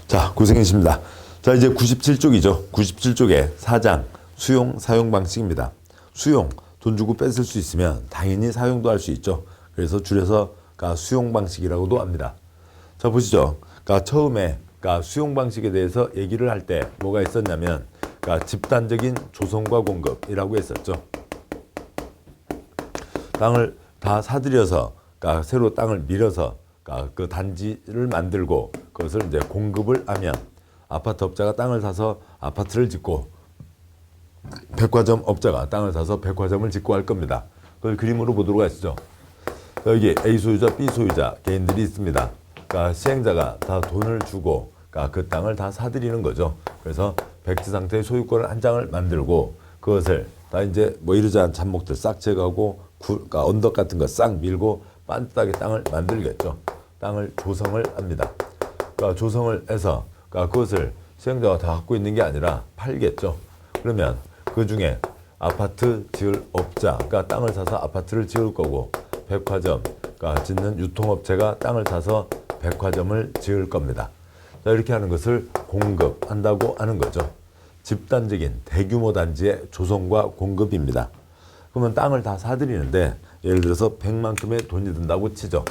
자, 고생하셨습니다. 자, 이제 97쪽이죠. 97쪽에 4장 수용, 사용 방식입니다. 수용, 돈 주고 뺏을 수 있으면 당연히 사용도 할 수 있죠. 그래서 줄여서 수용 방식이라고도 합니다. 자, 보시죠. 처음에 수용 방식에 대해서 얘기를 할 때 뭐가 있었냐면 집단적인 조성과 공급이라고 했었죠. 땅을 다 사들여서 새로 땅을 밀어서 그 단지를 만들고 그것을 이제 공급을 하면 아파트 업자가 땅을 사서 아파트를 짓고 백화점 업자가 땅을 사서 백화점을 짓고 할 겁니다. 그걸 그림으로 보도록 하시죠. 여기 A 소유자, B 소유자 개인들이 있습니다. 시행자가 다 돈을 주고 그 땅을 다 사들이는 거죠. 그래서 백지 상태의 소유권을 한 장을 만들고 그것을 다 이제 뭐 이러저러한 잡목들 싹 제거하고 언덕 같은 거 싹 밀고 반듯하게 땅을 만들겠죠. 땅을 조성을 합니다. 조성을 해서 그것을 시행자가 다 갖고 있는 게 아니라 팔겠죠. 그러면 그 중에 아파트 지을 업자가 땅을 사서 아파트를 지을 거고 백화점 짓는 유통업체가 땅을 사서 백화점을 지을 겁니다. 자, 이렇게 하는 것을 공급한다고 하는 거죠. 집단적인 대규모 단지의 조성과 공급입니다. 그러면 땅을 다 사들이는데 예를 들어서 100만큼의 돈이 든다고 치죠.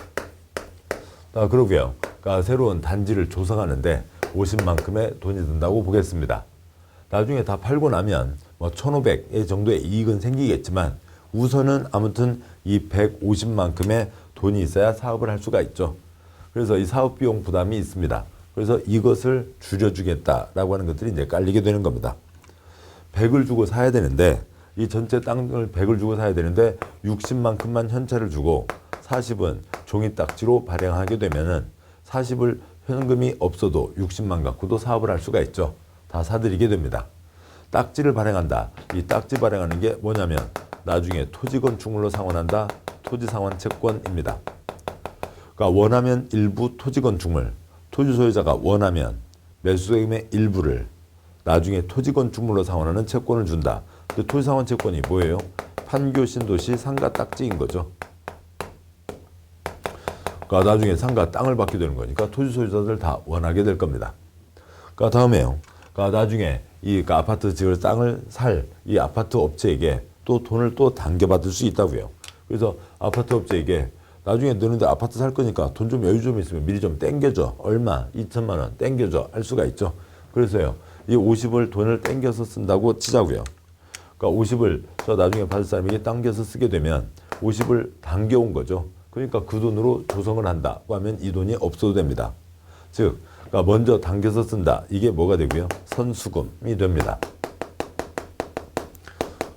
그러고요. 새로운 단지를 조성하는데 50만큼의 돈이 든다고 보겠습니다. 나중에 다 팔고 나면 뭐 1,500의 정도의 이익은 생기겠지만 우선은 아무튼 이 150만큼의 돈이 있어야 사업을 할 수가 있죠. 그래서 이 사업 비용 부담이 있습니다. 그래서 이것을 줄여주겠다라고 하는 것들이 이제 깔리게 되는 겁니다. 100을 주고 사야 되는데 이 전체 땅을 100을 주고 사야 되는데 60만큼만 현찰을 주고 40은 종이딱지로 발행하게 되면은 40을 현금이 없어도 60만 갖고도 사업을 할 수가 있죠. 다 사들이게 됩니다. 딱지를 발행한다. 이 딱지 발행하는 게 뭐냐면 나중에 토지 건축물로 상환한다. 토지 상환 채권입니다. 원하면 일부 토지 건축물, 토지 소유자가 원하면 매수세금의 일부를 나중에 토지 건축물로 상환하는 채권을 준다. 근데 토지 상환 채권이 뭐예요? 판교 신도시 상가 딱지인 거죠. 나중에 상가 땅을 받게 되는 거니까 토지 소유자들 다 원하게 될 겁니다. 다음에요. 나중에 이 아파트 지을 땅을 살 이 아파트 업체에게 또 돈을 또 당겨받을 수 있다고요. 그래서 아파트 업체에게 나중에 너네들 아파트 살 거니까 돈 좀 여유 좀 있으면 미리 좀 땡겨줘. 얼마? 2천만 원 땡겨줘. 할 수가 있죠. 그래서요. 이 50을 돈을 땡겨서 쓴다고 치자고요. 50을 저 나중에 받을 사람에게 당겨서 쓰게 되면 50을 당겨온 거죠. 그러니까 그 돈으로 조성을 한다고 하면 이 돈이 없어도 됩니다. 즉, 먼저 당겨서 쓴다. 이게 뭐가 되고요? 선수금이 됩니다.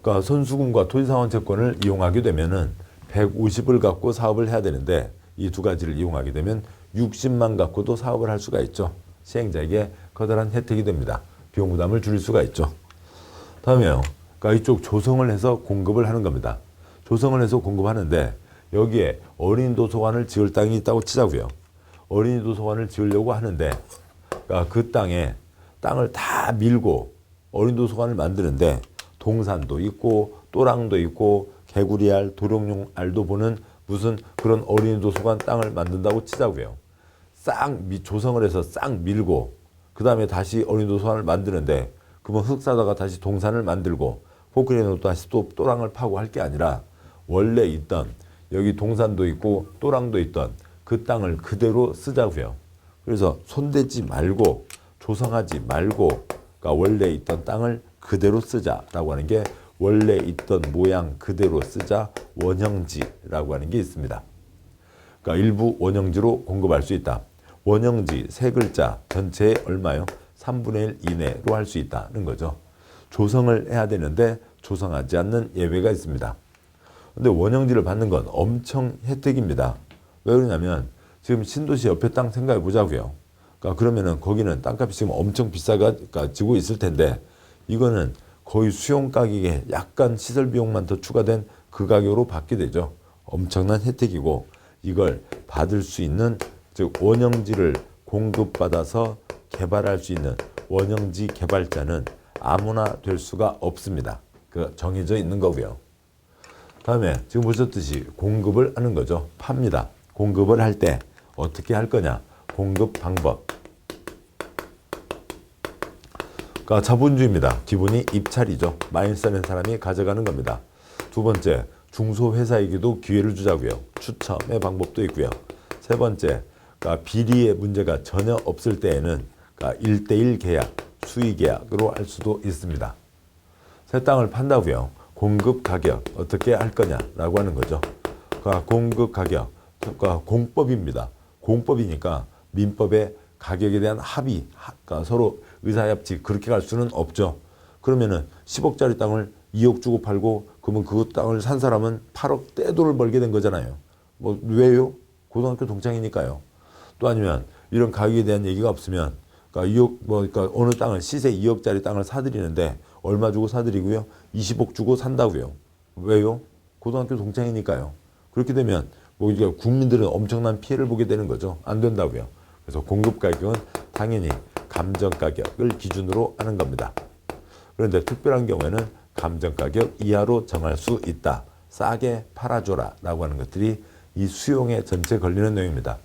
선수금과 토지상환 채권을 이용하게 되면은 150을 갖고 사업을 해야 되는데 이 두 가지를 이용하게 되면 60만 갖고도 사업을 할 수가 있죠. 시행자에게 커다란 혜택이 됩니다. 비용 부담을 줄일 수가 있죠. 다음에요. 이쪽 조성을 해서 공급을 하는 겁니다. 조성을 해서 공급하는데 여기에 어린이 도서관을 지을 땅이 있다고 치자고요. 어린이 도서관을 지으려고 하는데 그 땅을 다 밀고 어린이 도서관을 만드는데 동산도 있고 또랑도 있고 개구리알, 도룡뇽 알도 보는 무슨 그런 어린이 도서관 땅을 만든다고 치자고요. 조성을 해서 싹 밀고 그 다음에 다시 어린이 도서관을 만드는데 그러면 흙 사다가 다시 동산을 만들고 포크레인으로 다시 또 또랑을 파고 할 게 아니라 원래 있던 여기 동산도 있고 또랑도 있던 그 땅을 그대로 쓰자고요. 그래서 손대지 말고 조성하지 말고 원래 있던 땅을 그대로 쓰자라고 하는 게 원래 있던 모양 그대로 쓰자 원형지라고 하는 게 있습니다. 일부 원형지로 공급할 수 있다. 원형지 세 글자 전체에 얼마요? 3분의 1 이내로 할 수 있다는 거죠. 조성을 해야 되는데 조성하지 않는 예외가 있습니다. 근데 원형지를 받는 건 엄청 혜택입니다. 왜 그러냐면 지금 신도시 옆에 땅 생각해 보자고요. 그러면은 거기는 땅값이 지금 엄청 비싸지고 있을 텐데 이거는 거의 수용 가격에 약간 시설 비용만 더 추가된 그 가격으로 받게 되죠. 엄청난 혜택이고 이걸 받을 수 있는 즉 원형지를 공급받아서 개발할 수 있는 원형지 개발자는 아무나 될 수가 없습니다. 정해져 있는 거고요. 다음에 지금 보셨듯이 공급을 하는 거죠. 팝니다. 공급을 할 때 어떻게 할 거냐. 공급 방법. 그러니까 자본주의입니다. 기본이 입찰이죠. 많이 쓰는 사람이 가져가는 겁니다. 두 번째, 중소회사에게도 기회를 주자고요. 추첨의 방법도 있고요. 세 번째, 그러니까 비리의 문제가 전혀 없을 때에는 그러니까 1대1 계약, 수의 계약으로 할 수도 있습니다. 새 땅을 판다고요. 공급 가격 어떻게 할 거냐라고 하는 거죠. 그러니까 공급 가격, 그러니까 공법입니다. 공법이니까 민법의 가격에 대한 합의, 그러니까 서로 의사협치 그렇게 갈 수는 없죠. 그러면은 10억짜리 땅을 2억 주고 팔고 그러면 그 땅을 산 사람은 8억 떼돈을 벌게 된 거잖아요. 뭐 왜요? 고등학교 동창이니까요. 또 아니면 이런 가격에 대한 얘기가 없으면 그러니까 2억 그러니까 어느 땅을 시세 2억짜리 땅을 사들이는데 얼마 주고 사들이고요? 20억 주고 산다고요. 왜요? 고등학교 동창이니까요. 그렇게 되면 뭐 이게 국민들은 엄청난 피해를 보게 되는 거죠. 안 된다고요. 그래서 공급 가격은 당연히 감정 가격을 기준으로 하는 겁니다. 그런데 특별한 경우에는 감정 가격 이하로 정할 수 있다. 싸게 팔아줘라 라고 하는 것들이 이 수용에 전체 걸리는 내용입니다.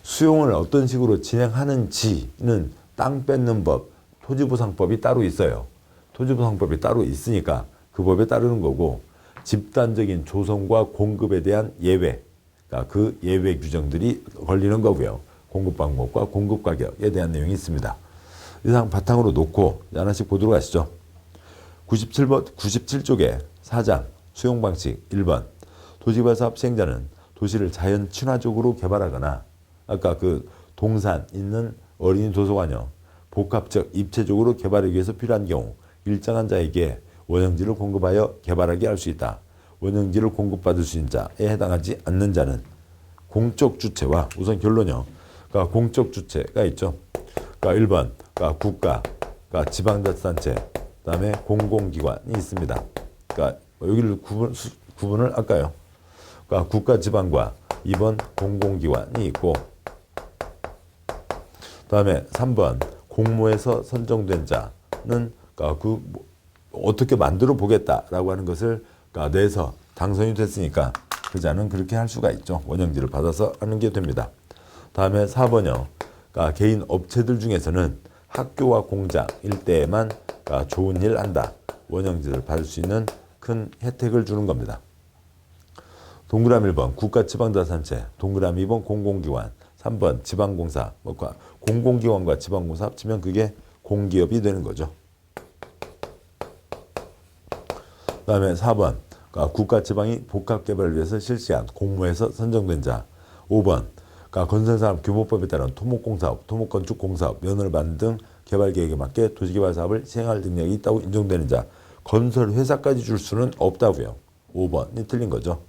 수용을 어떤 식으로 진행하는지는 땅 뺏는 법, 토지보상법이 따로 있어요. 토지보상법이 따로 있으니까 그 법에 따르는 거고 집단적인 조성과 공급에 대한 예외, 그러니까 그 예외 규정들이 걸리는 거고요. 공급 방법과 공급 가격에 대한 내용이 있습니다. 이상 바탕으로 놓고 하나씩 보도록 하시죠. 97쪽에 4장 수용 방식 1번 도시개발 사업 시행자는 도시를 자연 친화적으로 개발하거나 아까 그 동산 있는 어린이 도서관이요. 복합적 입체적으로 개발하기 위해서 필요한 경우 일정한 자에게 원형지를 공급하여 개발하게 할 수 있다. 원형지를 공급받을 수 있는 자에 해당하지 않는 자는 공적 주체와 우선 결론이요. 그러니까 공적 주체가 있죠. 그러니까 1번 그러니까 국가, 그러니까 지방자치단체, 그다음에 공공기관이 있습니다. 그러니까 여기를 구분을 할까요? 그러니까 국가 지방과 2번 공공기관이 있고 그다음에 3번 공모에서 선정된 자는 그러니까 어떻게 만들어 보겠다라고 하는 것을 그러니까 내서 당선이 됐으니까 그 자는 그렇게 할 수가 있죠. 원형지를 받아서 하는 게 됩니다. 다음에 4번이요. 그러니까 개인 업체들 중에서는 학교와 공장 일대에만 그러니까 좋은 일 한다. 원형지를 받을 수 있는 큰 혜택을 주는 겁니다. 동그라미 1번 국가지방자치단체, 동그라미 2번 공공기관, 3번 지방공사, 공공기관과 지방공사 합치면 그게 공기업이 되는 거죠. 그 다음에 4번 그러니까 국가지방이 복합개발을 위해서 실시한 공모에서 선정된 자. 5번 그러니까 건설사업 규모법에 따른 토목공사업, 토목건축공사업, 면허를 받은 등 개발계획에 맞게 도시개발사업을 시행할 능력이 있다고 인정되는 자. 건설회사까지 줄 수는 없다고요. 5번이 틀린 거죠.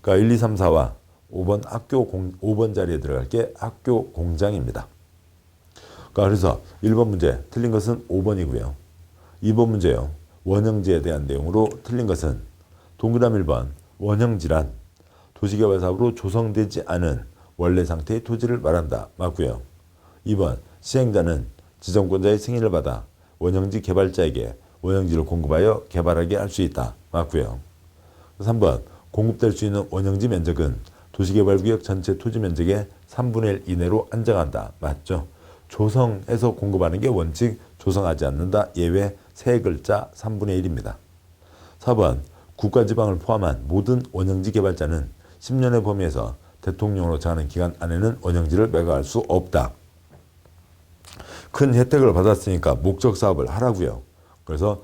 그러니까 1, 2, 3, 4와 5번 5번 자리에 들어갈 게 학교 공장입니다. 그러니까 그래서 1번 문제 틀린 것은 5번이고요. 2번 문제요. 원형지에 대한 내용으로 틀린 것은 동그라미 1번 원형지란 도시개발사업으로 조성되지 않은 원래 상태의 토지를 말한다. 맞고요. 2번 시행자는 지정권자의 승인을 받아 원형지 개발자에게 원형지를 공급하여 개발하게 할 수 있다. 맞고요. 3번 공급될 수 있는 원형지 면적은 도시개발구역 전체 토지 면적의 3분의 1 이내로 한정한다. 맞죠? 조성해서 공급하는 게 원칙, 조성하지 않는다. 예외 세 글자 3분의 1입니다. 4번 국가지방을 포함한 모든 원형지 개발자는 10년의 범위에서 대통령으로 정하는 기간 안에는 원형지를 매각할 수 없다. 큰 혜택을 받았으니까 목적사업을 하라고요. 그래서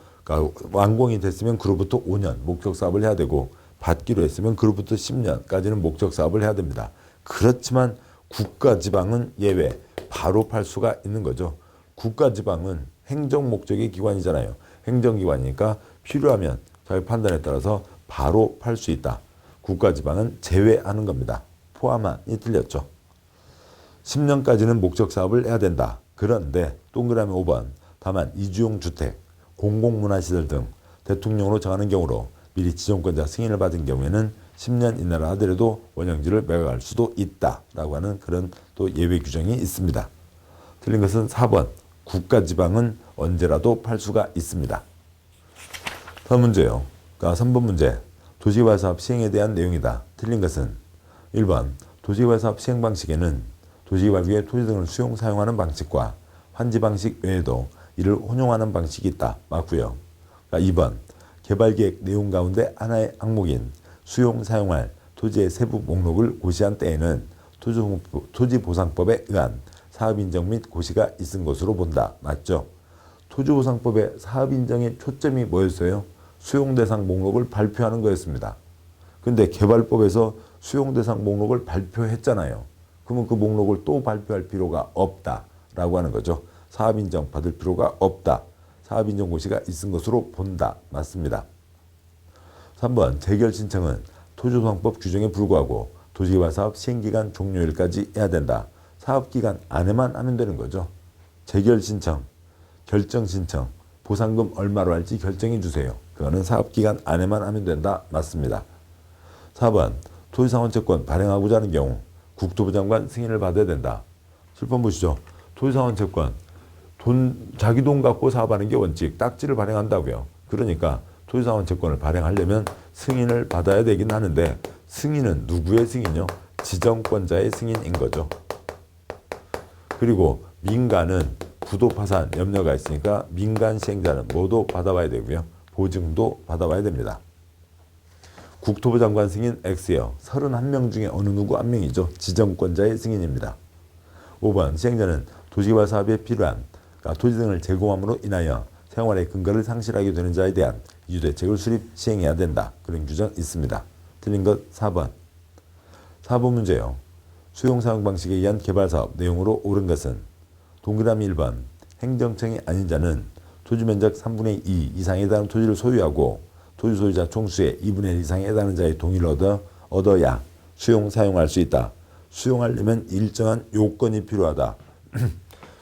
완공이 됐으면 그로부터 5년 목적사업을 해야 되고 받기로 했으면 그로부터 10년까지는 목적사업을 해야 됩니다. 그렇지만 국가지방은 예외, 바로 팔 수가 있는 거죠. 국가지방은 행정목적의 기관이잖아요. 행정기관이니까 필요하면 자기 판단에 따라서 바로 팔 수 있다. 국가지방은 제외하는 겁니다. 포함한이 틀렸죠. 10년까지는 목적사업을 해야 된다. 그런데 동그라미 5번 다만 이주용 주택, 공공문화시설 등 대통령으로 정하는 경우로 미리 지정권자 승인을 받은 경우에는 10년 이내라 하더라도 원형지를 매각할 수도 있다라고 하는 그런 또 예외 규정이 있습니다. 틀린 것은 4번 국가지방은 언제라도 팔 수가 있습니다. 다음 문제요. 그러니까 3번 문제 도시개발사업 시행에 대한 내용이다. 틀린 것은 1번 도시개발사업 시행 방식에는 도시개발구의 토지 등을 수용 사용하는 방식과 환지 방식 외에도 이를 혼용하는 방식이 있다. 맞고요. 그러니까 2번 개발계획 내용 가운데 하나의 항목인 수용 사용할 토지의 세부 목록을 고시한 때에는 토지보상법에 의한 사업인정 및 고시가 있은 것으로 본다. 맞죠? 토지보상법의 사업인정의 초점이 뭐였어요? 수용대상 목록을 발표하는 거였습니다. 근데 개발법에서 수용대상 목록을 발표했잖아요. 그러면 그 목록을 또 발표할 필요가 없다라고 하는 거죠. 사업인정 받을 필요가 없다. 사업인정 고시가 있은 것으로 본다. 맞습니다. 3번 재결 신청은 토지보상법 규정에 불구하고 도시개발사업 시행기간 종료일까지 해야 된다. 사업기간 안에만 하면 되는 거죠. 재결 신청, 결정 신청, 보상금 얼마로 할지 결정해 주세요. 그거는 사업기간 안에만 하면 된다. 맞습니다. 4번 토지상환채권 발행하고자 하는 경우 국토부 장관 승인을 받아야 된다. 7번 보시죠. 토지상환채권 자기 돈 갖고 사업하는 게 원칙. 딱지를 발행한다고요. 그러니까 토지상환채권을 발행하려면 승인을 받아야 되긴 하는데 승인은 누구의 승인이요? 지정권자의 승인인 거죠. 그리고 민간은 부도 파산 염려가 있으니까 민간 시행자는 뭐도 받아봐야 되고요. 보증도 받아봐야 됩니다. 국토부 장관 승인 X예요. 31명 중에 어느 누구 한 명이죠. 지정권자의 승인입니다. 5번 시행자는 도시개발 사업에 필요한 토지 등을 제공함으로 인하여 생활의 근거를 상실하게 되는 자에 대한 이주대책을 수립 시행해야 된다. 그런 규정 있습니다. 틀린 것 4번. 4번 문제요. 수용사용 방식에 의한 개발사업 내용으로 옳은 것은 동그라미 1번 행정청이 아닌 자는 토지면적 3분의 2 이상에 해당하는 토지를 소유하고 토지 소유자 총수의 2분의 1 이상에 해당하는 자의 동의를 얻어야 사용할 수 있다. 수용하려면 일정한 요건이 필요하다.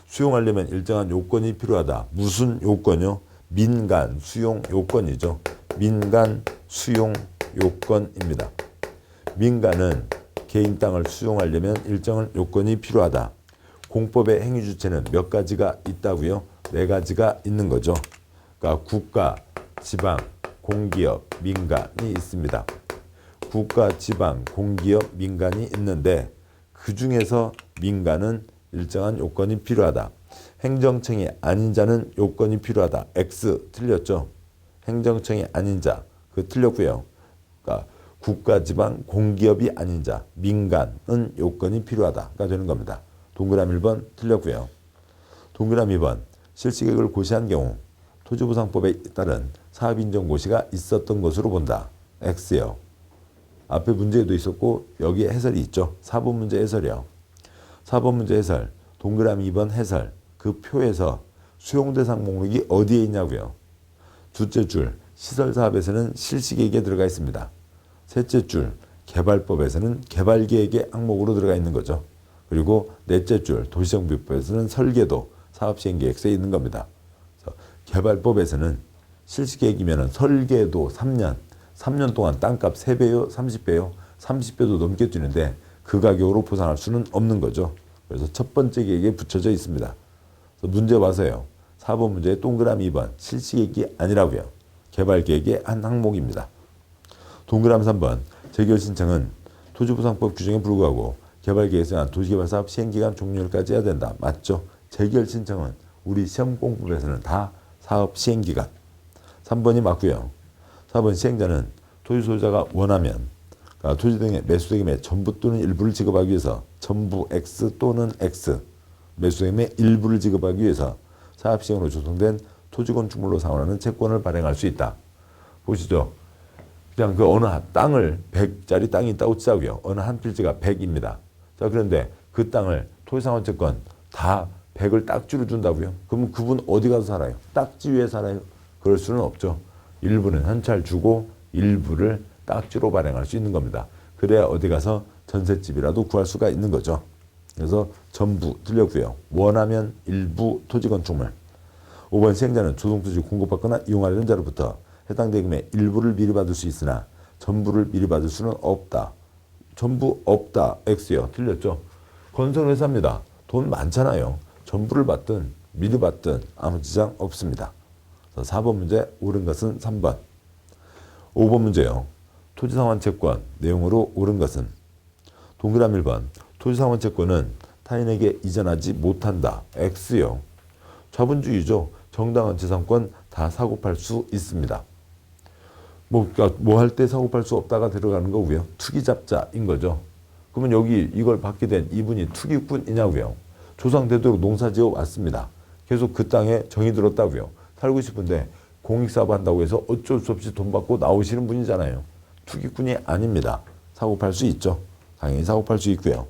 수용하려면 일정한 요건이 필요하다. 무슨 요건이요? 민간 수용 요건이죠. 민간 수용 요건입니다. 민간은 개인 땅을 수용하려면 일정한 요건이 필요하다. 공법의 행위 주체는 몇 가지가 있다고요? 4가지가 있는 거죠. 그러니까 국가, 지방, 공기업, 민간이 있습니다. 국가, 지방, 공기업, 민간이 있는데 그 중에서 민간은 일정한 요건이 필요하다. 행정청이 아닌 자는 요건이 필요하다. X 틀렸죠? 행정청이 아닌 자, 그거 틀렸고요. 그러니까 국가, 지방, 공기업이 아닌 자, 민간은 요건이 필요하다가 되는 겁니다. 동그라미 1번 틀렸고요. 동그라미 2번 실시계획을 고시한 경우 토지보상법에 따른 사업인정 고시가 있었던 것으로 본다. X요. 앞에 문제에도 있었고 여기에 해설이 있죠. 4번 문제 해설이요. 4번 문제 해설, 동그라미 2번 해설, 그 표에서 수용대상 목록이 어디에 있냐고요. 둘째 줄 시설사업에서는 실시계획에 들어가 있습니다. 셋째 줄 개발법에서는 개발계획의 항목으로 들어가 있는 거죠. 그리고 넷째 줄 도시정비법에서는 설계도 사업시행계획서에 있는 겁니다. 개발법에서는 실시계획이면 설계도 3년 동안 땅값 3배요, 30배요, 30배도 넘게 뛰는데 그 가격으로 보상할 수는 없는 거죠. 그래서 첫 번째 계획에 붙여져 있습니다. 그래서 문제 봐서요. 4번 문제의 동그라미 2번 실시계획이 아니라고요. 개발계획의 한 항목입니다. 동그라미 3번 재결 신청은 토지보상법 규정에 불구하고 개발계획에 의한 도시개발사업 시행기간 종료일까지 해야 된다. 맞죠? 재결 신청은 우리 시험공법에서는 다 사업 시행기간. 3번이 맞고요. 4번 시행자는 토지 소유자가 원하면 토지 등의 매수대금의 전부 또는 일부를 지급하기 위해서 전부 X 또는 X 매수대금의 일부를 지급하기 위해서 사업시행으로 조성된 토지건축물로 상환하는 채권을 발행할 수 있다. 보시죠. 그냥 그 어느 땅을 100짜리 땅이 있다고 치자고요. 어느 한 필지가 100입니다. 자, 그런데 그 땅을 토지상환채권 다 100을 딱지로 준다고요? 그러면 그분 어디 가서 살아요? 딱지 위에 살아요? 그럴 수는 없죠. 일부는 현찰 주고 일부를 딱지로 발행할 수 있는 겁니다. 그래야 어디 가서 전셋집이라도 구할 수가 있는 거죠. 그래서 전부 틀렸고요. 원하면 일부 토지건축물. 5번 시행자는 조성토지 공급받거나 이용하려는 자로부터 해당 대금의 일부를 미리 받을 수 있으나 전부를 미리 받을 수는 없다. 전부 없다. X요. 틀렸죠. 건설회사입니다. 돈 많잖아요. 전부를 받든 미리 받든 아무 지장 없습니다. 4번 문제 옳은 것은 3번. 5번 문제요. 토지상환채권 내용으로 옳은 것은 동그라미 1번 토지상환채권은 타인에게 이전하지 못한다. X요. 자본주의죠. 정당한 재산권 다 사고 팔 수 있습니다. 뭐 할 때 사고 팔 수 없다가 들어가는 거고요. 투기잡자인 거죠. 그러면 여기 이걸 받게 된 이분이 투기꾼이냐고요. 조상되도록 농사지어 왔습니다. 계속 그 땅에 정이 들었다고요. 살고 싶은데 공익사업 한다고 해서 어쩔 수 없이 돈 받고 나오시는 분이잖아요. 투기꾼이 아닙니다. 사고 팔 수 있죠. 당연히 사고 팔 수 있고요.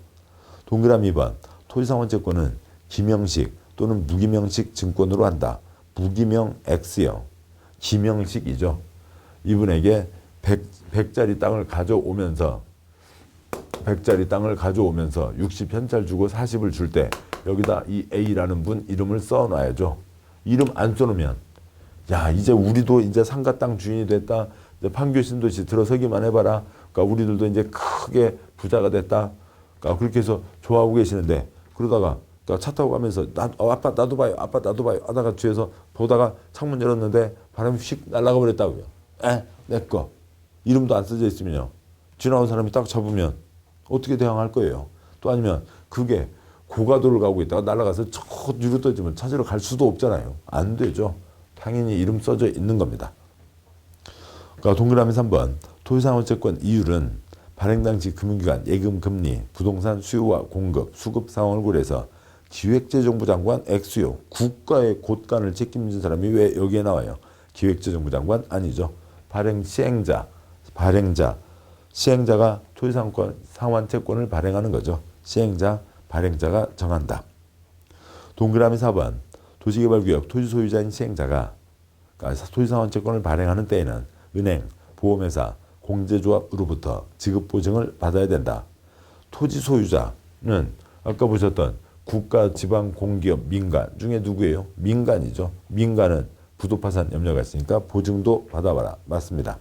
동그라미 2번. 토지상환채권은 기명식 또는 무기명식 증권으로 한다. 무기명 X요. 기명식이죠. 이분에게 100짜리 땅을 가져오면서 60현찰 주고 40을 줄 때 여기다 이 A라는 분 이름을 써놔야죠. 이름 안 써놓으면 야 이제 우리도 이제 상가 땅 주인이 됐다. 이제 판교신도 씨 들어서기만 해봐라. 그러니까 우리들도 이제 크게 부자가 됐다. 그러니까 그렇게 해서 좋아하고 계시는데 그러다가 그러니까 차 타고 가면서 아빠 나도 봐요. 아빠 나도 봐요. 하다가 뒤에서 보다가 창문 열었는데 바람이 휙 날아가 버렸다고요. 내 거. 이름도 안 써져 있으면요. 지나온 사람이 딱 잡으면 어떻게 대항할 거예요. 또 아니면 그게 고가도를 가고 있다가 날아가서 저 뒤로 떠지면 찾으러 갈 수도 없잖아요. 안 되죠. 당연히 이름 써져 있는 겁니다. 그러니까 동그라미 3번. 토지상환채권 이율은 발행 당시 금융기관, 예금 금리, 부동산 수요와 공급, 수급 상황을 고려해서 기획재정부 장관 X요. 국가의 곳간을 책임진 사람이 왜 여기에 나와요? 기획재정부 장관 아니죠. 발행 시행자, 시행자가 토지상환채권을 발행하는 거죠. 시행자, 발행자가 정한다. 동그라미 4번. 도시개발구역 토지소유자인 시행자가 그러니까 토지상환채권을 발행하는 때에는 은행, 보험회사, 공제조합으로부터 지급보증을 받아야 된다. 토지소유자는 아까 보셨던 국가, 지방, 공기업, 민간 중에 누구예요? 민간이죠. 민간은 부도파산 염려가 있으니까 보증도 받아봐라. 맞습니다.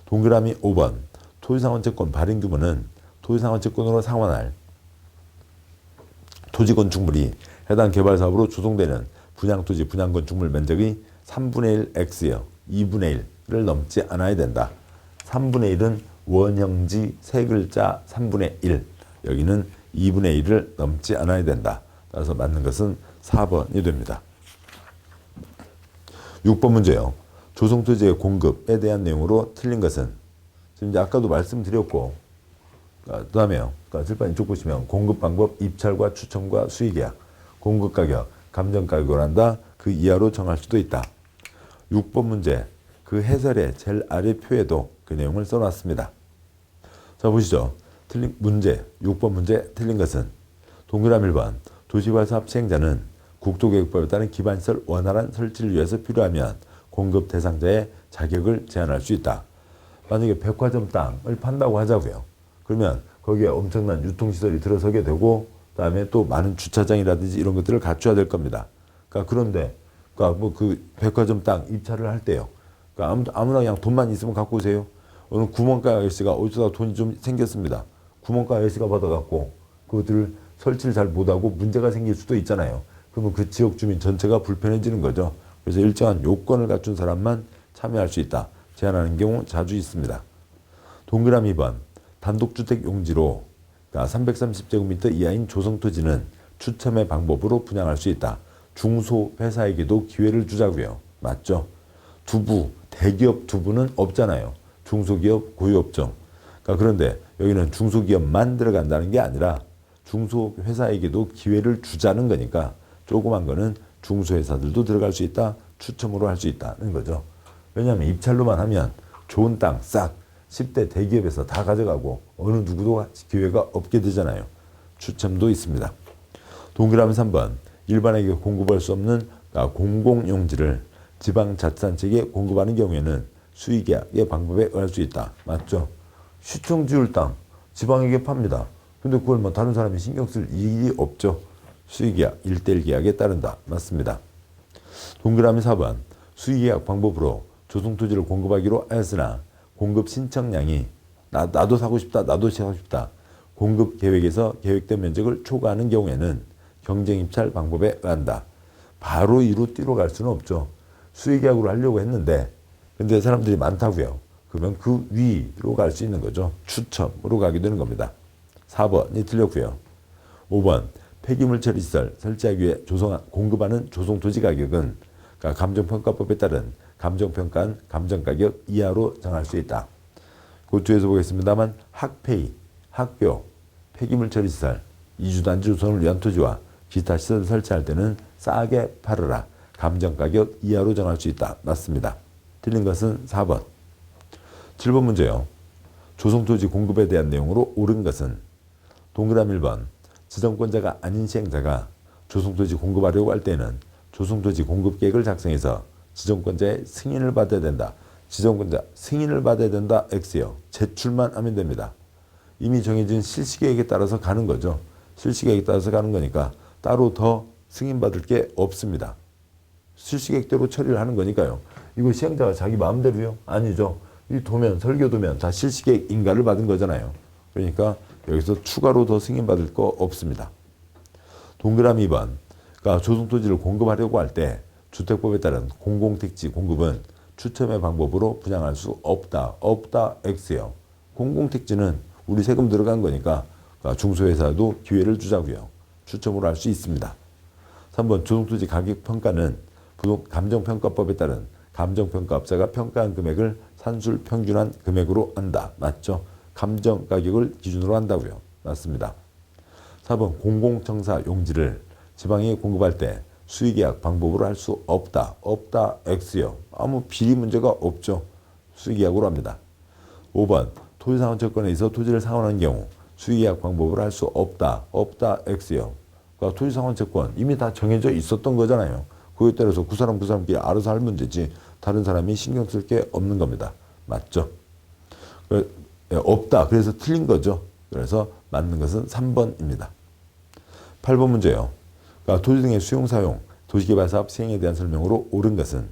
동그라미 5번. 토지상환채권 발행 규모는 토지상환채권으로 상환할 토지건축물이 해당 개발사업으로 조성되는 분양토지 분양건축물 면적의 3분의 1 X요. 2분의 1을 넘지 않아야 된다. 3분의 1은 원형지 세 글자 3분의 1. 여기는 2분의 1을 넘지 않아야 된다. 따라서 맞는 것은 4번이 됩니다. 6번 문제요. 조성토지의 공급에 대한 내용으로 틀린 것은 지금 이제 아까도 말씀드렸고 그 다음에요. 그러니까 칠판 이쪽 보시면 공급 방법, 입찰과 추첨과 수의계약, 공급 가격, 감정 가격을 한다. 그 이하로 정할 수도 있다. 6번 문제 그 해설의 제일 아래 표에도 그 내용을 써놨습니다. 자 보시죠. 틀린 문제 6번 문제 틀린 것은 동그라미 1번 도시개발사업 시행자는 국토계획법에 따른 기반시설 원활한 설치를 위해서 필요하면 공급 대상자의 자격을 제한할 수 있다. 만약에 백화점 땅을 판다고 하자고요. 그러면 거기에 엄청난 유통시설이 들어서게 되고 그다음에 또 많은 주차장이라든지 이런 것들을 갖춰야 될 겁니다. 그러니까 그런데 그러니까 뭐 그 백화점 땅 입찰을 할 때요. 그러니까 아무나 그냥 돈만 있으면 갖고 오세요. 어느 구멍가게 아저씨가 어디서 돈이 좀 생겼습니다. 구멍가게 아저씨가 받아갖고 그것들을 설치를 잘 못하고 문제가 생길 수도 있잖아요. 그러면 그 지역 주민 전체가 불편해지는 거죠. 그래서 일정한 요건을 갖춘 사람만 참여할 수 있다. 제한하는 경우 자주 있습니다. 동그라미 2번 단독주택 용지로 그러니까 330제곱미터 이하인 조성토지는 추첨의 방법으로 분양할 수 있다. 중소회사에게도 기회를 주자고요. 맞죠? 두부, 대기업 두부는 없잖아요. 중소기업, 고유업종. 그러니까 그런데 여기는 중소기업만 들어간다는 게 아니라 중소회사에게도 기회를 주자는 거니까 조그만 거는 중소회사들도 들어갈 수 있다. 추첨으로 할 수 있다는 거죠. 왜냐하면 입찰로만 하면 좋은 땅 싹 10대 대기업에서 다 가져가고 어느 누구도 기회가 없게 되잖아요. 추첨도 있습니다. 동그라미 3번 일반에게 공급할 수 없는 공공용지를 지방자치단체에게 공급하는 경우에는 수의계약의 방법에 의할 수 있다. 맞죠? 시청 지을 땅 지방에게 팝니다. 근데 그걸 뭐 다른 사람이 신경 쓸 일이 없죠. 수의계약, 1:1 계약에 따른다. 맞습니다. 동그라미 4번 수의계약 방법으로 조성토지를 공급하기로 하였으나 공급 신청량이 나도 사고 싶다. 나도 사고 싶다. 공급 계획에서 계획된 면적을 초과하는 경우에는 경쟁입찰 방법에 의한다. 바로 이로 뛰러 갈 수는 없죠. 수의계약으로 하려고 했는데 근데 사람들이 많다고요. 그러면 그 위로 갈 수 있는 거죠. 추첨으로 가게 되는 겁니다. 4번이 틀렸고요. 5번 폐기물 처리시설 설치하기 위해 공급하는 조성토지 가격은 그러니까 감정평가법에 따른 감정평가는 감정가격 이하로 정할 수 있다. 그 뒤에서 보겠습니다만 학폐의, 학교, 폐기물 처리시설, 이주단지 조성을 위한 토지와 기타 시설을 설치할 때는 싸게 팔아라. 감정가격 이하로 정할 수 있다. 맞습니다. 틀린 것은 4번. 7번 문제요. 조성토지 공급에 대한 내용으로 옳은 것은 동그라미 1번. 지정권자가 아닌 시행자가 조성토지 공급하려고 할 때는 조성토지 공급계획을 작성해서 지정권자의 승인을 받아야 된다. 지정권자 승인을 받아야 된다. X요. 제출만 하면 됩니다. 이미 정해진 실시계획에 따라서 가는 거죠. 실시계획에 따라서 가는 거니까 따로 더 승인받을 게 없습니다. 실시계획대로 처리를 하는 거니까요. 이거 시행자가 자기 마음대로요? 아니죠. 이 도면, 설계도면 다 실시계획 인가를 받은 거잖아요. 그러니까 여기서 추가로 더 승인받을 거 없습니다. 동그라미 2번. 그러니까 조성토지를 공급하려고 할 때 주택법에 따른 공공택지 공급은 추첨의 방법으로 분양할 수 없다. 없다. X요. 공공택지는 우리 세금 들어간 거니까 중소회사도 기회를 주자고요. 추첨으로 할 수 있습니다. 3번 조성토지 가격평가는 감정평가법에 따른 감정평가업자가 평가한 금액을 산술평균한 금액으로 한다. 맞죠? 감정가격을 기준으로 한다고요. 맞습니다. 4번 공공청사 용지를 지방에 공급할 때 수의계약 방법으로 할 수 없다. 없다. X요. 아무 비리 문제가 없죠. 수의계약으로 합니다. 5번 토지상환채권에서 토지를 상환한 경우 수의계약 방법으로 할 수 없다. 없다. X요. 그러니까 토지상환채권 이미 다 정해져 있었던 거잖아요. 그에 따라서 그 사람끼리 알아서 할 문제지 다른 사람이 신경 쓸 게 없는 겁니다. 맞죠? 없다. 그래서 틀린 거죠. 그래서 맞는 것은 3번입니다. 8번 문제요. 그러니까 토지 등의 수용 사용, 도시개발사업 시행에 대한 설명으로 옳은 것은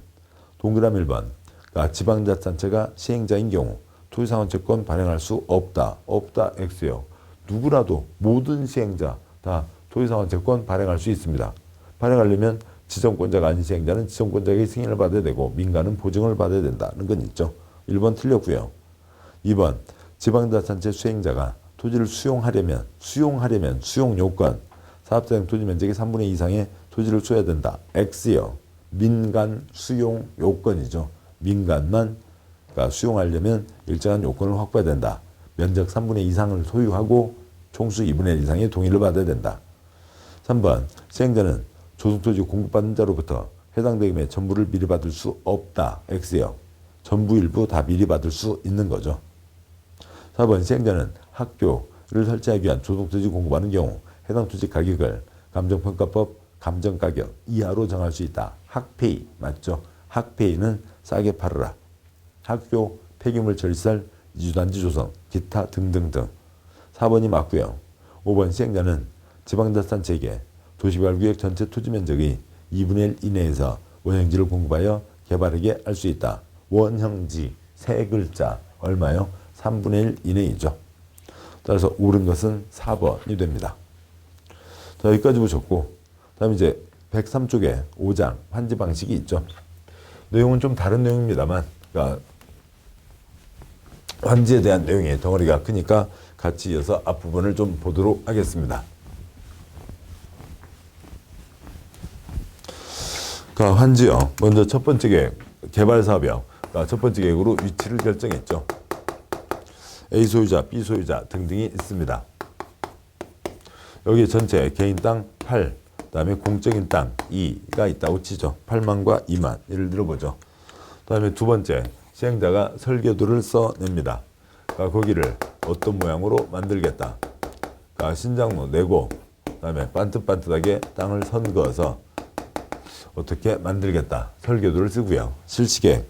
동그라미 1번. 그러니까 지방자치단체가 시행자인 경우 토지상환채권 발행할 수 없다. 없다. X요. 누구라도 모든 시행자 다 토지상환채권 발행할 수 있습니다. 발행하려면 지정권자가 아닌 시행자는 지정권자에게 승인을 받아야 되고 민간은 보증을 받아야 된다는 건 있죠. 1번 틀렸고요. 2번 지방자치단체 수행자가 토지를 수용하려면 수용요건 사업자용 토지 면적의 3분의 2 이상의 토지를 써야 된다. X요. 민간 수용 요건이죠. 민간만 그러니까 수용하려면 일정한 요건을 확보해야 된다. 면적 3분의 2 이상을 소유하고 총수 2분의 1 이상의 동의를 받아야 된다. 3번 시행자는 조성토지 공급받는 자로부터 해당 대금의 전부를 미리 받을 수 없다. X요. 전부 일부 다 미리 받을 수 있는 거죠. 4번 시행자는 학교를 설치하기 위한 조성토지 공급하는 경우 해당 토지 가격을 감정평가법 감정가격 이하로 정할 수 있다. 학폐의 맞죠? 학폐의는 싸게 팔아라. 학교, 폐기물 처리시설, 이주단지 조성, 기타 등등등. 4번이 맞고요. 5번 시행자는 지방자치단체에게 도시개발구역 전체 토지 면적의 2분의 1 이내에서 원형지를 공급하여 개발하게 할 수 있다. 원형지 세 글자 얼마요? 3분의 1 이내이죠. 따라서 옳은 것은 4번이 됩니다. 자, 여기까지 보셨고 다음 이제 103쪽에 5장 환지 방식이 있죠. 내용은 좀 다른 내용입니다만 그러니까 환지에 대한 내용이 덩어리가 크니까 같이 이어서 앞부분을 좀 보도록 하겠습니다. 그러니까 환지요. 먼저 첫 번째 계획, 개발사업이요. 그러니까 첫 번째 계획으로 위치를 결정했죠. A 소유자, B 소유자 등등이 있습니다. 여기 전체 개인 땅 8, 그 다음에 공적인 땅 2가 있다고 치죠. 8만과 2만 예를 들어보죠. 그 다음에 두 번째 시행자가 설계도를 써냅니다. 그러니까 거기를 어떤 모양으로 만들겠다. 그러니까 신장로 내고 그 다음에 반듯반듯하게 땅을 선그어서 어떻게 만들겠다. 설계도를 쓰고요. 실시계획.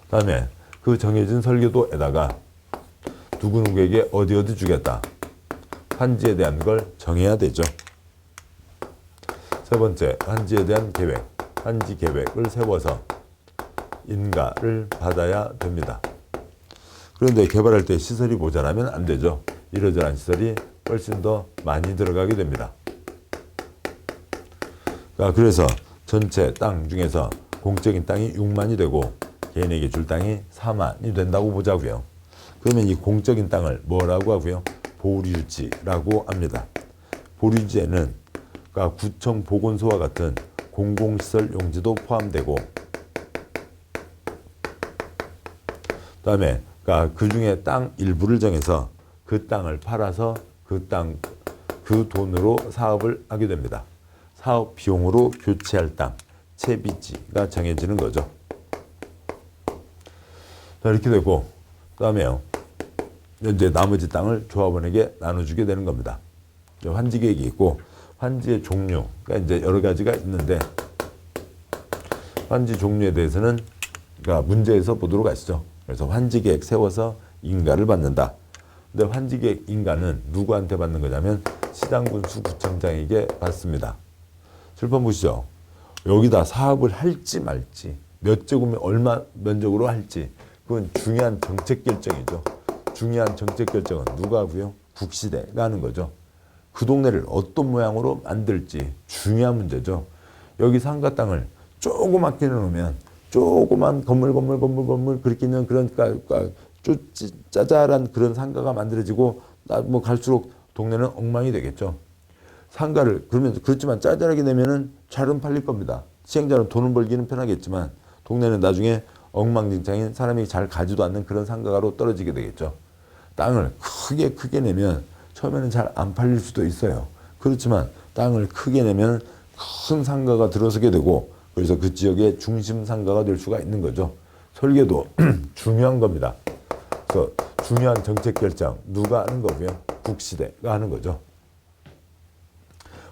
그 다음에 그 정해진 설계도에다가 누구누구에게 어디 주겠다. 환지에 대한 걸 정해야 되죠. 세 번째, 환지에 대한 계획. 환지 계획을 세워서 인가를 받아야 됩니다. 그런데 개발할 때 시설이 모자라면 안 되죠. 이러저러한 시설이 훨씬 더 많이 들어가게 됩니다. 그래서 전체 땅 중에서 공적인 땅이 6만이 되고 개인에게 줄 땅이 4만이 된다고 보자고요. 그러면 이 공적인 땅을 뭐라고 하고요? 보류지라고 합니다. 보류지에는 그러니까 구청 보건소와 같은 공공시설 용지도 포함되고 그다음에 그러니까 그 중에 땅 일부를 정해서 그 땅을 팔아서 그 돈으로 사업을 하게 됩니다. 사업 비용으로 교체할 땅, 채비지가 정해지는 거죠. 자, 이렇게 되고, 그다음에요. 이제 나머지 땅을 조합원에게 나눠주게 되는 겁니다. 환지 계획이 있고, 환지의 종류가 이제 여러 가지가 있는데, 환지 종류에 대해서는 그러니까 문제에서 보도록 하시죠. 그래서 환지 계획 세워서 인가를 받는다. 근데 환지 계획 인가는 누구한테 받는 거냐면 시장군수 구청장에게 받습니다. 칠번 보시죠. 여기다 사업을 할지 말지, 몇 제곱미 얼마 면적으로 할지, 그건 중요한 정책 결정이죠. 중요한 정책 결정은 누가 하고요? 국시대가 하는 거죠. 그 동네를 어떤 모양으로 만들지 중요한 문제죠. 여기 상가 땅을 조그맣게 놓으면 조그만 건물 그렇게 있는 그런 짜잘한 그런 상가가 만들어지고 뭐 갈수록 동네는 엉망이 되겠죠. 상가를 그러면 그렇지만 짜잘하게 내면은 잘은 팔릴 겁니다. 시행자는 돈을 벌기는 편하겠지만 동네는 나중에 엉망진창인 사람이 잘 가지도 않는 그런 상가로 떨어지게 되겠죠. 땅을 크게 내면 처음에는 잘 안 팔릴 수도 있어요. 그렇지만 땅을 크게 내면 큰 상가가 들어서게 되고 그래서 그 지역의 중심 상가가 될 수가 있는 거죠. 설계도 중요한 겁니다. 그래서 중요한 정책 결정 누가 하는 거고요? 국시대가 하는 거죠.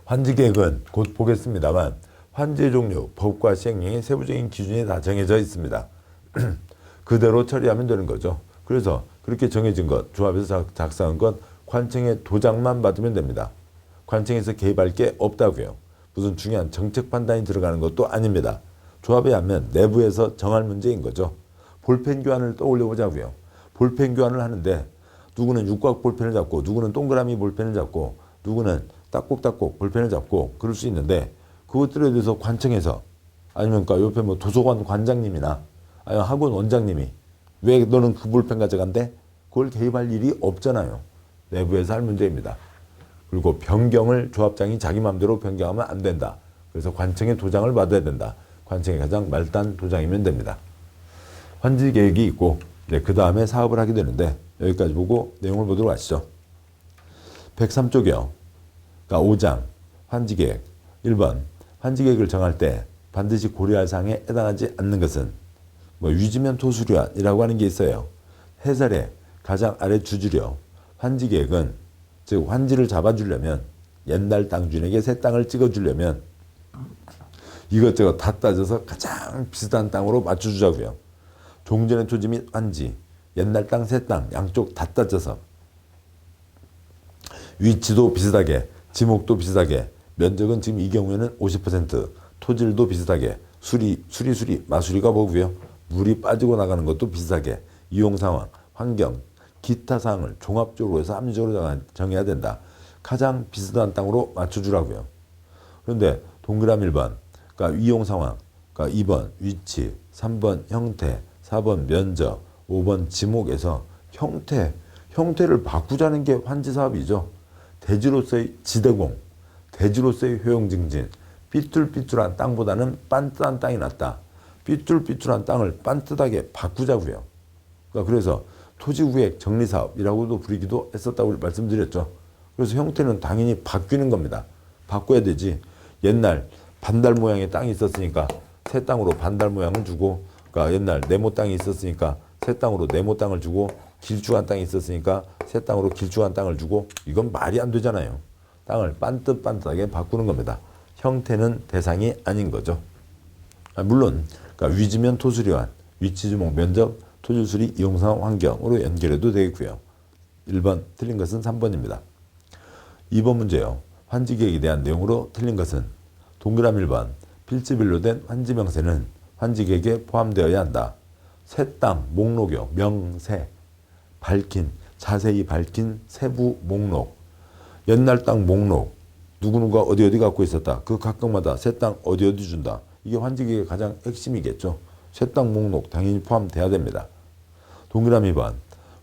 환지 계획은 곧 보겠습니다만 환지의 종류, 법과 시행령의 세부적인 기준이 다 정해져 있습니다. 그대로 처리하면 되는 거죠. 그래서 그렇게 정해진 것, 조합에서 작성한 것 관청의 도장만 받으면 됩니다. 관청에서 개입할 게 없다고요. 무슨 중요한 정책 판단이 들어가는 것도 아닙니다. 조합에 하면 내부에서 정할 문제인 거죠. 볼펜 교환을 떠올려 보자고요. 볼펜 교환을 하는데 누구는 육각 볼펜을 잡고 누구는 동그라미 볼펜을 잡고 누구는 딱꼭딱꼭 볼펜을 잡고 그럴 수 있는데 그것들에 대해서 관청에서 아니면 그러니까 옆에 뭐 도서관 관장님이나 아니면 학원 원장님이 왜 너는 그 볼펜 가져간대? 그걸 개입할 일이 없잖아요. 내부에서 할 문제입니다. 그리고 변경을 조합장이 자기 마음대로 변경하면 안 된다. 그래서 관청의 도장을 받아야 된다. 관청의 가장 말단 도장이면 됩니다. 환지 계획이 있고 그 다음에 사업을 하게 되는데 여기까지 보고 내용을 보도록 하시죠. 103쪽이요. 그러니까 5장 환지 계획 1번 환지 계획을 정할 때 반드시 고려할 사항에 해당하지 않는 것은 뭐 위지면 토수료이라고 하는 게 있어요. 해설의 가장 아래 주주료 환지 계획은 즉 환지를 잡아주려면 옛날 땅주인에게 새 땅을 찍어주려면 이것저것 다 따져서 가장 비슷한 땅으로 맞춰주자고요. 종전의 토지 및 환지, 옛날 땅, 새 땅 양쪽 다 따져서 위치도 비슷하게, 지목도 비슷하게, 면적은 지금 이 경우에는 50%, 토질도 비슷하게, 수리, 마수리가 뭐고요? 물이 빠지고 나가는 것도 비슷하게, 이용 상황, 환경, 기타 사항을 종합적으로 해서 합리적으로 정해야 된다. 가장 비슷한 땅으로 맞춰주라고요. 그런데 동그라미 1번, 그러니까 이용 상황, 그러니까 2번 위치, 3번 형태, 4번 면적, 5번 지목에서 형태를 바꾸자는 게 환지 사업이죠. 대지로서의 지대공, 대지로서의 효용증진, 삐뚤삐뚤한 땅보다는 빤듯한 땅이 낫다. 삐뚤삐뚤한 땅을 빤듯하게 바꾸자고요. 그러니까 그래서 토지구획 정리사업이라고도 부르기도 했었다고 말씀드렸죠. 그래서 형태는 당연히 바뀌는 겁니다. 바꿔야 되지. 옛날 반달 모양의 땅이 있었으니까 새 땅으로 반달 모양을 주고, 그러니까 옛날 네모 땅이 있었으니까 새 땅으로 네모 땅을 주고, 길쭉한 땅이 있었으니까 새 땅으로 길쭉한 땅을 주고, 이건 말이 안 되잖아요. 땅을 반듯반듯하게 바꾸는 겁니다. 형태는 대상이 아닌 거죠. 물론 그러니까 위지면 토수료한, 위치주목 면적, 토질수리 이용상 환경으로 연결해도 되겠고요. 1번 틀린 것은 3번입니다. 2번 문제요. 환지계획에 대한 내용으로 틀린 것은 동그라미 1번 필지별로 된 환지명세는 환지계획에 포함되어야 한다. 새 땅 목록요. 명세 자세히 밝힌 세부 목록, 옛날 땅 목록, 누구누가 어디 갖고 있었다. 그 각각마다 새 땅 어디 준다. 이게 환지계획의 가장 핵심이겠죠. 새 땅 목록 당연히 포함돼야 됩니다. 동그라미 2번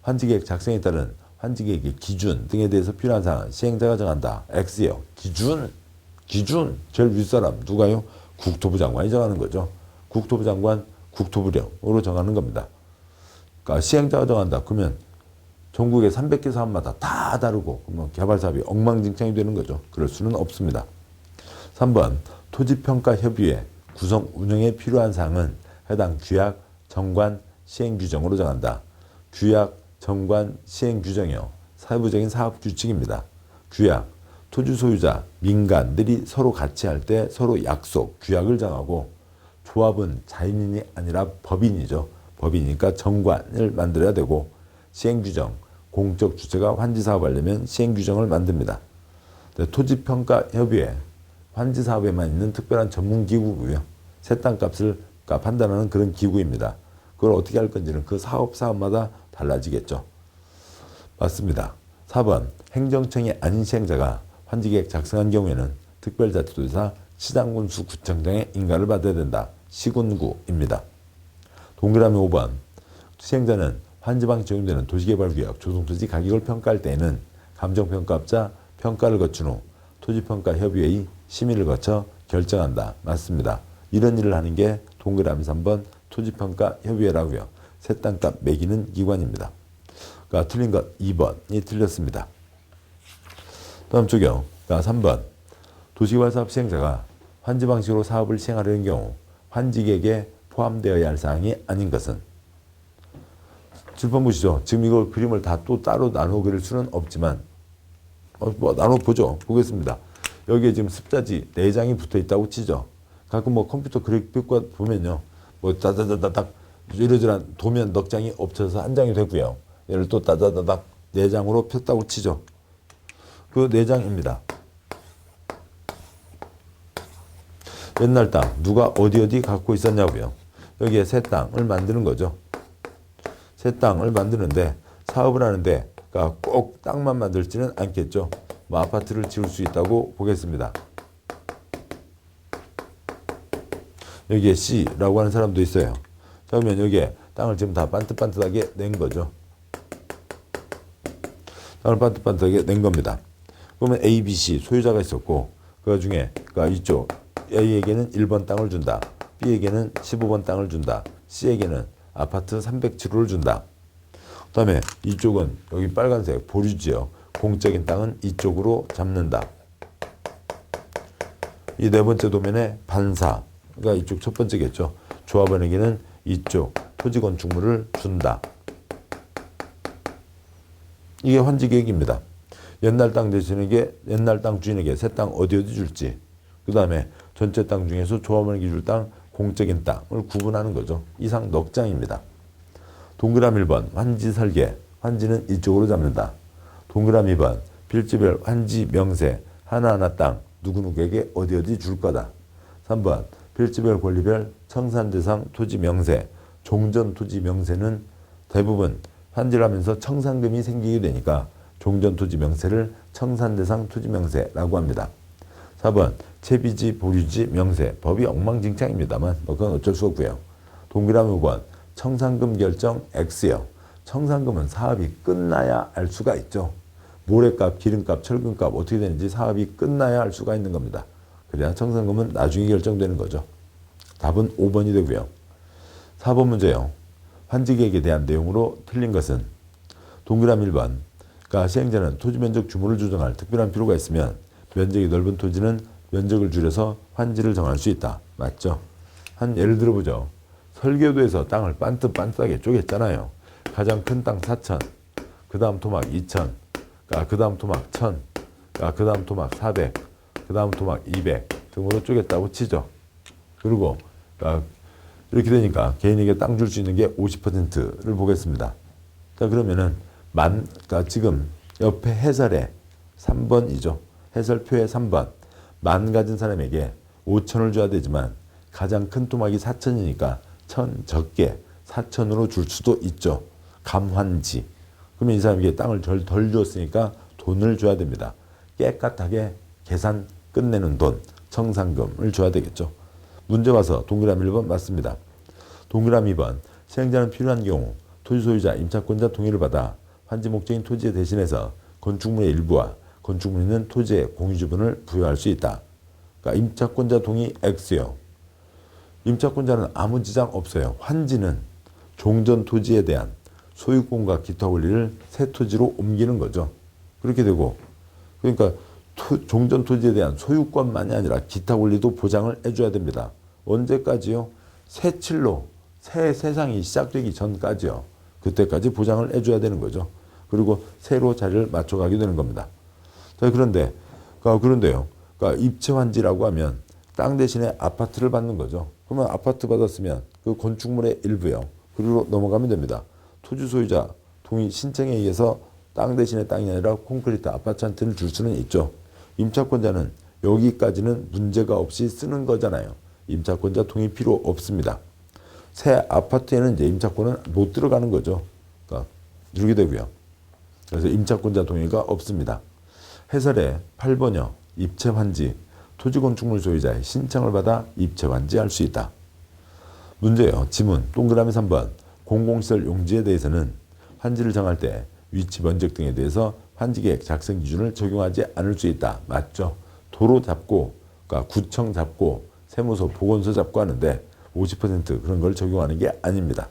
환지계획 작성에 따른 환지계획의 기준 등에 대해서 필요한 사항은 시행자가 정한다. X요. 기준 제일 윗사람 누가요? 국토부 장관이 정하는 거죠. 국토부 장관 국토부령으로 정하는 겁니다. 그러니까 시행자가 정한다. 그러면 전국의 300개 사업마다 다 다르고 그러면 개발 사업이 엉망진창이 되는 거죠. 그럴 수는 없습니다. 3번 토지평가협의회 구성 운영에 필요한 사항은 해당 규약, 정관, 시행규정으로 정한다. 규약, 정관, 시행규정이요. 세부적인 사업규칙입니다. 규약, 토지 소유자, 민간들이 서로 같이 할 때 서로 약속, 규약을 정하고 조합은 자연인이 아니라 법인이죠. 법이니까 정관을 만들어야 되고 시행규정, 공적 주체가 환지사업하려면 시행규정을 만듭니다. 토지평가협의회, 환지사업에만 있는 특별한 전문기구고요. 새 땅값을 판단하는 그런 기구입니다. 그걸 어떻게 할 건지는 그 사업마다 달라지겠죠. 맞습니다. 4번 행정청이 아닌 시행자가 환지계획 작성한 경우에는 특별자치도지사 시장군수 구청장의 인가를 받아야 된다. 시군구입니다. 동그라미 5번 시행자는 환지방 적용되는 도시개발구역 조성토지 가격을 평가할 때에는 감정평가업자 평가를 거친 후 토지평가협의회의 심의를 거쳐 결정한다. 맞습니다. 이런 일을 하는 게 동그라미 3번 토지평가협의회라고요. 새 땅값 매기는 기관입니다. 그러니까 틀린 것 2번이 틀렸습니다. 다음 쪽이요. 그러니까 3번 도시개발사업 시행자가 환지 방식으로 사업을 시행하려는 경우 환지계획에 포함되어야 할 사항이 아닌 것은 7번 보시죠. 지금 이거 그림을 다 또 따로 나눠 그릴 수는 없지만 나눠 보겠습니다. 여기에 지금 습자지 4장이 붙어 있다고 치죠. 가끔 컴퓨터 그래픽과 보면요. 따다다닥 이러저러한 도면 넉 장이 엎쳐서 한 장이 되고요. 얘를 또 따다다닥 4장으로 폈다고 치죠. 그 4장입니다. 옛날 땅 누가 어디 갖고 있었냐고요. 여기에 새 땅을 만드는 거죠. 새 땅을 만드는데 사업을 하는데 그러니까 꼭 땅만 만들지는 않겠죠. 아파트를 지을 수 있다고 보겠습니다. 여기에 C라고 하는 사람도 있어요. 자, 그러면 여기에 땅을 지금 다 반듯반듯하게 낸 거죠. 땅을 반듯반듯하게 낸 겁니다. 그러면 A, B, C 소유자가 있었고 그 중에 그러니까 이쪽 A에게는 1번 땅을 준다. B에게는 15번 땅을 준다. C에게는 아파트 307호를 준다. 그 다음에 이쪽은 여기 빨간색 보류지요. 공적인 땅은 이쪽으로 잡는다. 이 네 번째 도면에 반사, 그러니까 이쪽 첫 번째겠죠. 조합원에게는 이쪽 토지건축물을 준다. 이게 환지계획입니다. 옛날 땅 대신에게 옛날 땅 주인에게 새 땅 어디 줄지, 그 다음에 전체 땅 중에서 조합원에게 줄 땅, 공적인 땅을 구분하는 거죠. 이상 넉 장입니다. 동그라미 1번 환지 설계, 환지는 이쪽으로 잡는다. 동그라미 2번 필지별 환지 명세, 하나하나 땅 누구누구에게 어디 줄 거다. 3번 필지별 권리별 청산대상 토지 명세, 종전 토지 명세는 대부분 환지를 하면서 청산금이 생기게 되니까 종전 토지 명세를 청산대상 토지 명세라고 합니다. 4번 채비지 보류지 명세, 법이 엉망진창입니다만 그건 어쩔 수 없고요. 동그라미 5번 청산금 결정 X요. 청산금은 사업이 끝나야 알 수가 있죠. 모래값, 기름값, 철근값 어떻게 되는지 사업이 끝나야 알 수가 있는 겁니다. 그래야 청산금은 나중에 결정되는 거죠. 답은 5번이 되고요. 4번 문제요. 환지계획에 대한 내용으로 틀린 것은 동그라미 1번 그러니까 시행자는 토지 면적 규모를 조정할 특별한 필요가 있으면 면적이 넓은 토지는 면적을 줄여서 환지를 정할 수 있다. 맞죠? 한 예를 들어보죠. 설계도에서 땅을 반듯반듯하게 쪼갰잖아요. 가장 큰 땅 4천, 그 다음 토막 2천, 그 다음 토막 1000, 그 다음 토막 400, 그 다음 토막 200 등으로 쪼갰다고 치죠. 그리고 이렇게 되니까 개인에게 땅 줄 수 있는 게 50%를 보겠습니다. 자, 그러면은 지금 옆에 해설에 3번이죠. 해설표에 3번. 만 가진 사람에게 5천을 줘야 되지만 가장 큰 토막이 4천이니까 1000 적게 4천으로 줄 수도 있죠. 감환지. 그러면 이 사람에게 땅을 덜 줬으니까 돈을 줘야 됩니다. 깨끗하게 계산 끝내는 돈, 청산금을 줘야 되겠죠. 문제 봐서 동그라미 1번 맞습니다. 동그라미 2번 시행자는 필요한 경우 토지 소유자, 임차권자 동의를 받아 환지 목적인 토지에 대신해서 건축물의 일부와 건축물 있는 토지의 공유지분을 부여할 수 있다. 그러니까 임차권자 동의 X요. 임차권자는 아무 지장 없어요. 환지는 종전 토지에 대한 소유권과 기타 권리를 새 토지로 옮기는 거죠. 그렇게 되고, 그러니까 종전 토지에 대한 소유권만이 아니라 기타 권리도 보장을 해줘야 됩니다. 언제까지요? 새 칠로 새 세상이 시작되기 전까지요. 그때까지 보장을 해줘야 되는 거죠. 그리고 새로 자리를 맞춰가게 되는 겁니다. 자, 그런데요. 그러니까 입체환지라고 하면 땅 대신에 아파트를 받는 거죠. 그러면 아파트 받았으면 그 건축물의 일부요. 그리고 넘어가면 됩니다. 토지 소유자 동의 신청에 의해서 땅 대신에 땅이 아니라 콘크리트 아파트 한 채를 줄 수는 있죠. 임차권자는 여기까지는 문제가 없이 쓰는 거잖아요. 임차권자 동의 필요 없습니다. 새 아파트에는 이제 임차권은 못 들어가는 거죠. 그러니까 이렇게 되고요. 그래서 임차권자 동의가 없습니다. 해설의 8번여 입체환지 토지건축물 소유자의 신청을 받아 입체환지할 수 있다. 문제요. 지문 동그라미 3번 공공시설 용지에 대해서는 환지를 정할 때 위치 면적 등에 대해서 환지계획 작성 기준을 적용하지 않을 수 있다. 맞죠? 도로 잡고 그러니까 구청 잡고 세무서 보건소 잡고 하는데 50% 그런 걸 적용하는 게 아닙니다.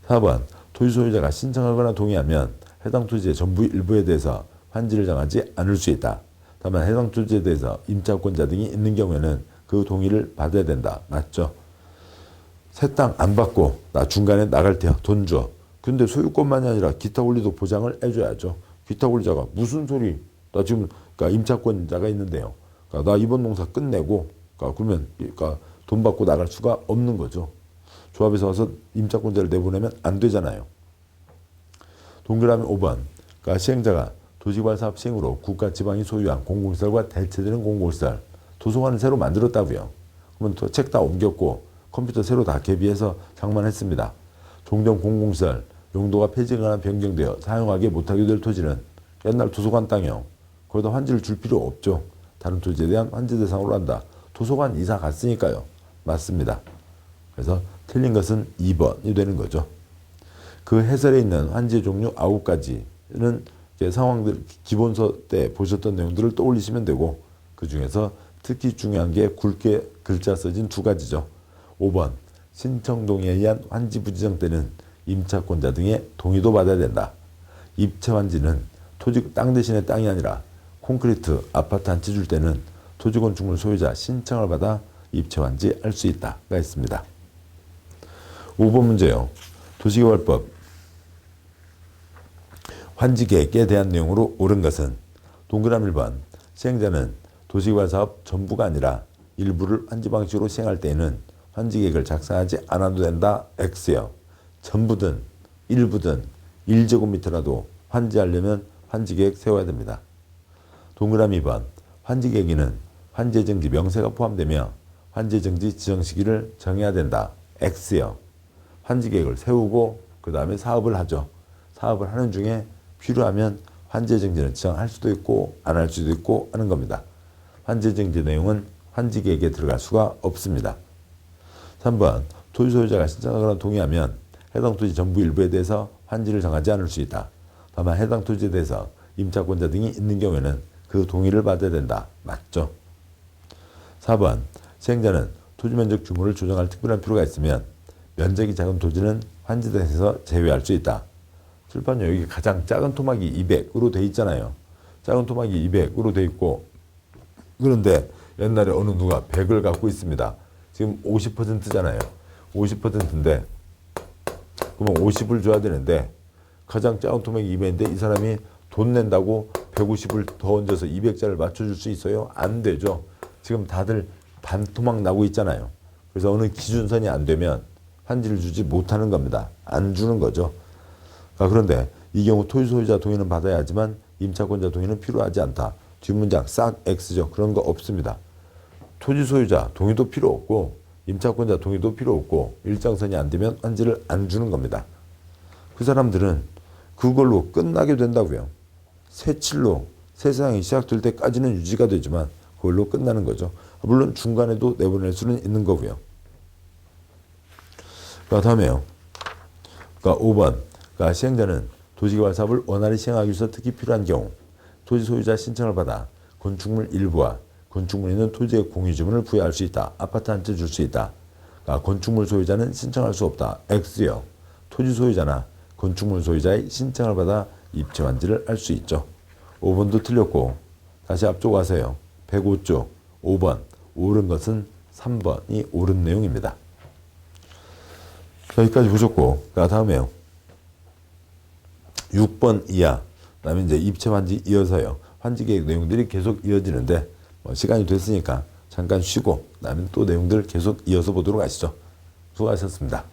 4번 토지 소유자가 신청하거나 동의하면 해당 토지의 전부 일부에 대해서 환지를 정하지 않을 수 있다. 다만 해당 토지에 대해서 임차권자 등이 있는 경우에는 그 동의를 받아야 된다. 맞죠? 새 땅 안 받고 나 중간에 나갈 때야 돈 줘. 근데 소유권만이 아니라 기타 권리도 보장을 해줘야죠. 기타 권리자가 무슨 소리? 나 지금 그러니까 임차권자가 있는데요. 그러니까 나 이번 농사 끝내고 그러면 돈 받고 나갈 수가 없는 거죠. 조합에서 와서 임차권자를 내보내면 안 되잖아요. 동그라미 5번 그러니까 시행자가 도시개발 사업 시행으로 국가 지방이 소유한 공공시설과 대체되는 공공시설 도서관을 새로 만들었다고요. 그러면 또 책 다 옮겼고 컴퓨터 새로 다 개비해서 장만했습니다. 종전 공공시설 용도가 폐지거나 변경되어 사용하기 못하게 될 토지는 옛날 도서관 땅이요. 거기다 환지를 줄 필요 없죠. 다른 토지에 대한 환지 대상으로 한다. 도서관 이사 갔으니까요. 맞습니다. 그래서 틀린 것은 2번이 되는 거죠. 그 해설에 있는 환지의 종류 9가지는 상황들 기본서 때 보셨던 내용들을 떠올리시면 되고 그 중에서 특히 중요한 게 굵게 글자 써진 2가지죠. 5번 신청 동의에 의한 환지 부지정 때는 임차권자 등의 동의도 받아야 된다. 입체환지는 토지 땅 대신에 땅이 아니라 콘크리트 아파트 한 채 줄 때는 토지건축물 소유자 신청을 받아 입체환지 할 수 있다가 있습니다. 5번 문제요. 도시개발법 환지계획에 대한 내용으로 옳은 것은 동그라미 1번 시행자는 도시개발 사업 전부가 아니라 일부를 환지 방식으로 시행할 때에는 환지계획을 작성하지 않아도 된다. X요. 전부든 일부든 1제곱미터라도 환지하려면 환지계획 세워야 됩니다. 동그라미 2번 환지계획에는 환지정지 명세가 포함되며 환지정지 지정 시기를 정해야 된다. X요. 환지계획을 세우고 그 다음에 사업을 하죠. 사업을 하는 중에 필요하면 환지정지는 지정할 수도 있고 안 할 수도 있고 하는 겁니다. 환지정지 내용은 환지계획에 들어갈 수가 없습니다. 3번 토지 소유자가 신청하거나 동의하면 해당 토지 전부 일부에 대해서 환지를 정하지 않을 수 있다. 다만 해당 토지에 대해서 임차권자 등이 있는 경우에는 그 동의를 받아야 된다. 맞죠? 4번 시행자는 토지 면적 규모를 조정할 특별한 필요가 있으면 면적이 작은 토지는 환지 대상에서 제외할 수 있다. 칠판요 여기 가장 작은 토막이 200으로 돼 있잖아요. 작은 토막이 200으로 돼 있고 그런데 옛날에 어느 누가 100을 갖고 있습니다. 지금 50%잖아요. 50%인데 그러면 50을 줘야 되는데 가장 작은 토막이 200인데 이 사람이 돈 낸다고 150을 더 얹어서 200짜리를 맞춰줄 수 있어요? 안 되죠. 지금 다들 반토막 나고 있잖아요. 그래서 어느 기준선이 안 되면 환지를 주지 못하는 겁니다. 안 주는 거죠. 그런데 이 경우 토지 소유자 동의는 받아야 하지만 임차권자 동의는 필요하지 않다. 뒷문장 싹 X죠. 그런 거 없습니다. 토지 소유자 동의도 필요 없고 임차권자 동의도 필요 없고 일정선이 안 되면 환지를 안 주는 겁니다. 그 사람들은 그걸로 끝나게 된다고요. 새 칠로 세상이 시작될 때까지는 유지가 되지만 그걸로 끝나는 거죠. 물론 중간에도 내보낼 수는 있는 거고요. 그 다음에요. 그러니까 5번 그러니까 시행자는 도시개발 사업을 원활히 시행하기 위해서 특히 필요한 경우 토지 소유자 신청을 받아 건축물 일부와 건축물 있는 토지의 공유지분을 부여할 수 있다. 아파트 한 채 줄 수 있다. 그러니까 건축물 소유자는 신청할 수 없다. X요. 토지 소유자나 건축물 소유자의 신청을 받아 입체 완지를 할 수 있죠. 5번도 틀렸고 다시 앞쪽 와서요. 105쪽 5번 옳은 것은 3번이 옳은 내용입니다. 여기까지 보셨고 다음에요. 6번 이하 그다음에 이제 입체 완지 이어서요. 환지 계획 내용들이 계속 이어지는데 시간이 됐으니까 잠깐 쉬고 그다음에 또 내용들 계속 이어서 보도록 하시죠. 수고하셨습니다.